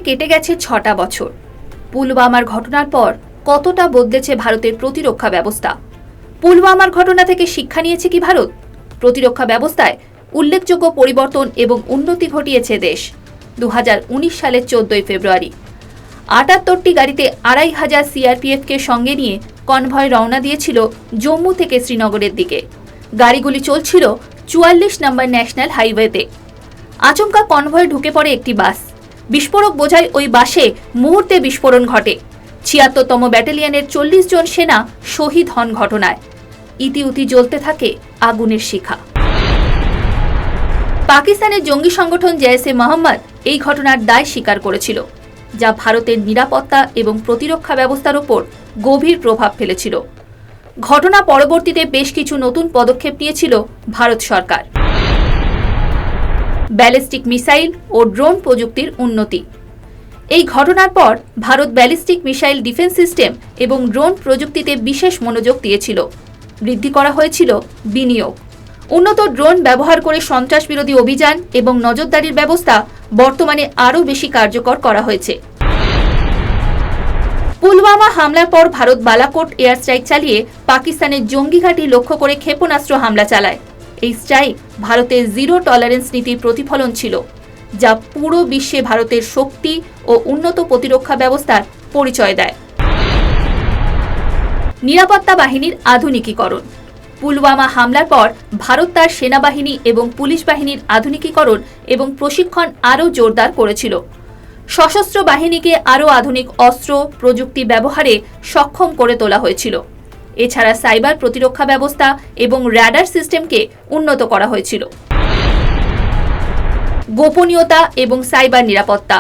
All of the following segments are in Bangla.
কেটে গেছে ৬টা বছর। পুলওয়ামার ঘটনার পর কতটা বদলেছে ভারতের প্রতিরক্ষা ব্যবস্থা? পুলওয়ামার ঘটনা থেকে শিক্ষা নিয়েছে কি ভারত? প্রতিরক্ষা ব্যবস্থায় উল্লেখযোগ্য পরিবর্তন এবং উন্নতি ঘটিয়েছে দেশ। 2019 সালের 14 ফেব্রুয়ারি 78টি গাড়িতে 2500 সিআরপিএফকে সঙ্গে নিয়ে কনভয় রওনা দিয়েছিল জম্মু থেকে শ্রীনগরের দিকে। গাড়িগুলি চলছিল 44 নম্বর ন্যাশনাল হাইওয়েতে। আচমকা কনভয়ে ঢুকে পড়ে একটি বাস। বিস্ফোরক বোঝায় ওই বাসে মুহূর্তে বিস্ফোরণ ঘটে। ৭৬তম ব্যাটালিয়নের 40 জন সেনা শহীদ হন ঘটনায়। ইতিউতি জ্বলতে থাকে আগুনের শিখা। পাকিস্তানের জঙ্গি সংগঠন জেইশে মোহাম্মদ এই ঘটনার দায় স্বীকার করেছিল, যা ভারতের নিরাপত্তা এবং প্রতিরক্ষা ব্যবস্থার উপর গভীর প্রভাব ফেলেছিল। ঘটনা পরবর্তীতে বেশ কিছু নতুন পদক্ষেপ নিয়েছিল ভারত সরকার। ব্যালিস্টিক মিসাইল ও ড্রোন প্রযুক্তির উন্নতি। এই ঘটনার পর Bharat ballistic missile defence system এবং ড্রোন প্রযুক্তিতে বিশেষ মনোযোগ দিয়েছিল। বৃদ্ধি করা হয়েছিল বিনিয়োগ। উন্নত ড্রোন ব্যবহার করে সন্ত্রাস বিরোধী অভিযান এবং নজরদারির ব্যবস্থা বর্তমানে আরও বেশি কার্যকর করা হয়েছে। পুলওয়ামা হামলার পর ভারত বালাকোট এয়ার স্ট্রাইক চালিয়ে পাকিস্তানের জঙ্গি ঘাঁটি লক্ষ্য করে ক্ষেপণাস্ত্র হামলা চালায়। এই স্ট্রাইক ভারতের জিরো টলারেন্স নীতির প্রতিফলন ছিল, যা পুরো বিশ্বে ভারতের শক্তি ও উন্নত প্রতিরক্ষা ব্যবস্থার পরিচয় দেয়। নিরাপত্তা বাহিনীর আধুনিকীকরণ। পুলওয়ামা হামলার পর ভারত তার সেনাবাহিনী এবং পুলিশ বাহিনীর আধুনিকীকরণ এবং প্রশিক্ষণ আরও জোরদার করেছিল। সশস্ত্র বাহিনীকে আরও আধুনিক অস্ত্র প্রযুক্তি ব্যবহারে সক্ষম করে তোলা হয়েছিল। এছাড়া সাইবার প্রতিরক্ষা ব্যবস্থা এবং র্যাডার সিস্টেমকে উন্নত করা হয়েছিল। গোপনীয়তা এবং সাইবার নিরাপত্তা।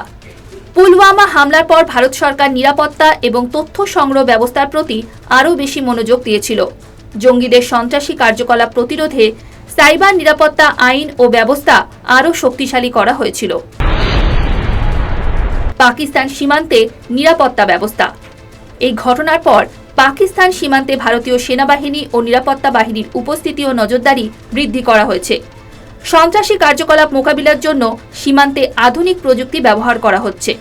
পুলওয়ামা হামলার পর ভারত সরকার নিরাপত্তা এবং তথ্য সংগ্রহ ব্যবস্থার প্রতি আরও বেশি মনোযোগ দিয়েছিল। জঙ্গিদের সন্ত্রাসী কার্যকলাপ প্রতিরোধে সাইবার নিরাপত্তা আইন ও ব্যবস্থা আরও শক্তিশালী করা হয়েছিল। পাকিস্তান সীমান্তে নিরাপত্তা ব্যবস্থা। এই ঘটনার পর পাকিস্তান সীমান্তে ভারতীয় সেনাবাহিনী ও নিরাপত্তা বাহিনীর উপস্থিতি ও নজরদারি বৃদ্ধি করা হয়েছে। সন্ত্রাসী কার্যকলাপ মোকাবিলার জন্য সীমান্তে আধুনিক প্রযুক্তি ব্যবহার করা হচ্ছে।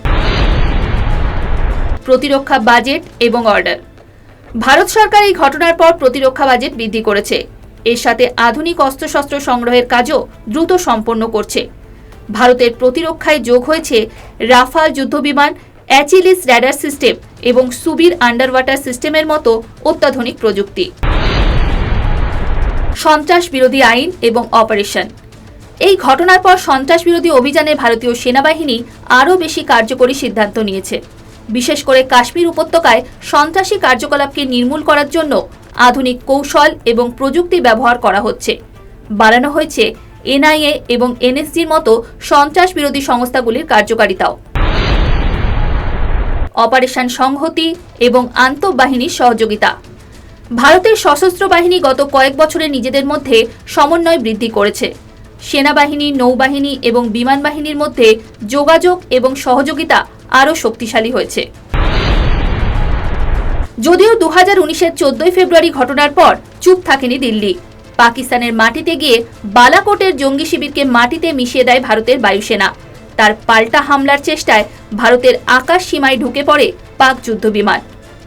প্রতিরক্ষা বাজেট এবং অর্ডার। ভারত সরকার এই ঘটনার পর প্রতিরক্ষা বাজেট বৃদ্ধি করেছে। এর সাথে আধুনিক অস্ত্রশস্ত্র সংগ্রহের কাজও দ্রুত সম্পন্ন করছে। ভারতের প্রতিরক্ষায় যোগ হয়েছে রাফাল যুদ্ধবিমান, অ্যাচিলিস র্যাডার সিস্টেম এবং সুবির আন্ডার ওয়াটার সিস্টেমের মতো অত্যাধুনিক প্রযুক্তি। সন্ত্রাস বিরোধী আইন এবং অপারেশন। এই ঘটনার পর সন্ত্রাস বিরোধী অভিযানে ভারতীয় সেনাবাহিনী আরও বেশি কার্যকরী সিদ্ধান্ত নিয়েছে। বিশেষ করে কাশ্মীর উপত্যকায় সন্ত্রাসী কার্যকলাপকে নির্মূল করার জন্য আধুনিক কৌশল এবং প্রযুক্তি ব্যবহার করা হচ্ছে। বাড়ানো হয়েছে এনআইএ এবং এনএসজির মতো সন্ত্রাস বিরোধী সংস্থাগুলির কার্যকারিতাও। অপারেশন সংহতি এবং আন্তঃবাহিনী সহযোগিতা। ভারতের সশস্ত্র বাহিনী গত কয়েক বছরে নিজেদের মধ্যে সমন্বয় বৃদ্ধি করেছে। সেনাবাহিনী, নৌবাহিনী এবং বিমান বাহিনীর মধ্যে যোগাযোগ এবং সহযোগিতা আরও শক্তিশালী হয়েছে। যদিও 2019-এর 14 ফেব্রুয়ারি ঘটনার পর চুপ থাকেনি দিল্লি। পাকিস্তানের মাটিতে গিয়ে বালাকোটের জঙ্গি শিবিরকে মাটিতে মিশিয়ে দেয় ভারতের বায়ুসেনা। তার পাল্টা হামলার চেষ্টায় ভারতের আকাশ সীমায় ঢুকে পড়ে পাক যুদ্ধবিমান।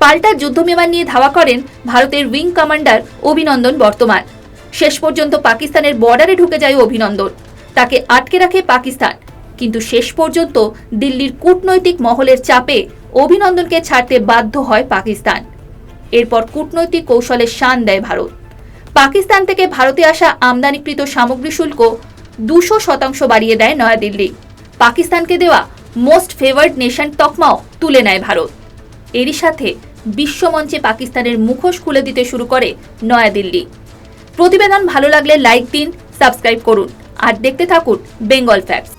পাল্টা যুদ্ধবিমান নিয়ে ধাওয়া করেন ভারতের উইং কমান্ডার অভিনন্দন বর্তমান। শেষ পর্যন্ত পাকিস্তানের বর্ডারে ঢুকে যায় অভিনন্দন। তাকে আটকে রাখে পাকিস্তান, কিন্তু শেষ পর্যন্ত দিল্লির কূটনৈতিক মহলের চাপে অভিনন্দনকে ছাড়তে বাধ্য হয় পাকিস্তান। এরপর কূটনৈতিক কৌশলের শান দেয় ভারত। পাকিস্তান থেকে ভারতে আসা আমদানিকৃত সামগ্রী শুল্ক 200% বাড়িয়ে দেয় নয়াদিল্লি। পাকিস্তানকে দেওয়া মোস্ট ফেভার্ড নেশন তকমাও তুলে নেয় ভারত। এরই সাথে বিশ্বমঞ্চে পাকিস্তানের মুখোশ খুলে দিতে শুরু করে নয়াদিল্লি। প্রতিবেদন ভালো লাগলে লাইক দিন, সাবস্ক্রাইব করুন আর দেখতে থাকুন বেঙ্গল ফ্যাক্টস।